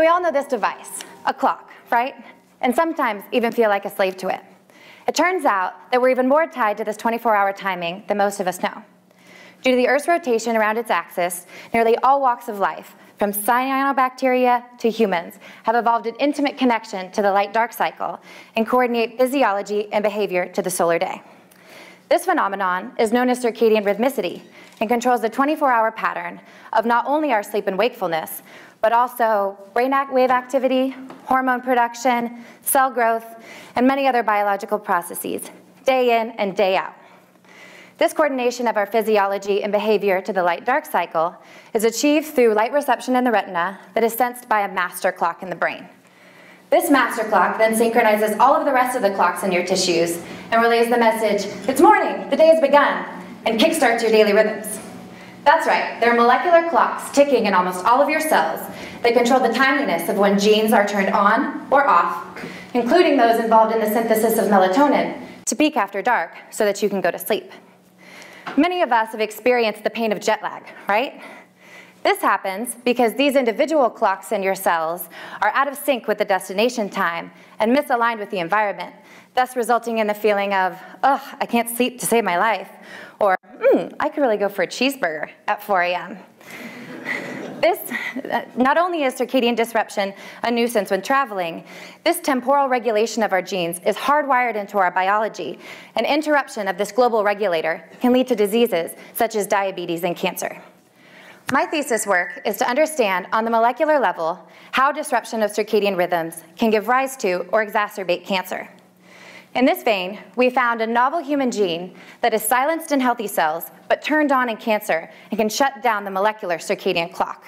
all know this device, a clock, right? And sometimes even feel like a slave to it. It turns out that we're even more tied to this 24-hour timing than most of us know. Due to the Earth's rotation around its axis, nearly all walks of life, from cyanobacteria to humans, have evolved an intimate connection to the light-dark cycle and coordinate physiology and behavior to the solar day. This phenomenon is known as circadian rhythmicity and controls the 24-hour pattern of not only our sleep and wakefulness, but also brain wave activity, hormone production, cell growth, and many other biological processes, day in and day out. This coordination of our physiology and behavior to the light-dark cycle is achieved through light reception in the retina that is sensed by a master clock in the brain. This master clock then synchronizes all of the rest of the clocks in your tissues and relays the message, "It's morning, the day has begun," and kickstarts your daily rhythms. That's right, there are molecular clocks ticking in almost all of your cells that control the timeliness of when genes are turned on or off, including those involved in the synthesis of melatonin, to peak after dark so that you can go to sleep. Many of us have experienced the pain of jet lag, right? This happens because these individual clocks in your cells are out of sync with the destination time and misaligned with the environment, thus resulting in the feeling of, ugh, I can't sleep to save my life, or, I could really go for a cheeseburger at 4 a.m. Not only is circadian disruption a nuisance when traveling, this temporal regulation of our genes is hardwired into our biology, and interruption of this global regulator can lead to diseases such as diabetes and cancer. My thesis work is to understand on the molecular level how disruption of circadian rhythms can give rise to or exacerbate cancer. In this vein, we found a novel human gene that is silenced in healthy cells but turned on in cancer and can shut down the molecular circadian clock.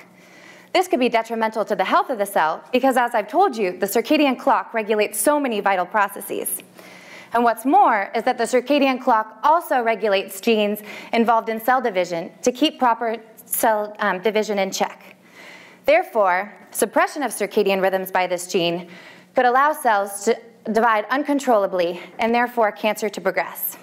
This could be detrimental to the health of the cell because, as I've told you, the circadian clock regulates so many vital processes. And what's more is that the circadian clock also regulates genes involved in cell division to keep proper cell division in check. Therefore, suppression of circadian rhythms by this gene could allow cells to divide uncontrollably and therefore cancer to progress.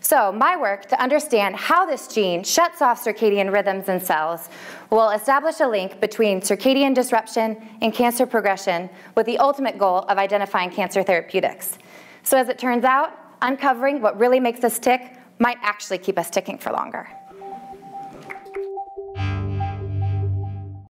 So my work to understand how this gene shuts off circadian rhythms in cells will establish a link between circadian disruption and cancer progression with the ultimate goal of identifying cancer therapeutics. So as it turns out, uncovering what really makes us tick might actually keep us ticking for longer.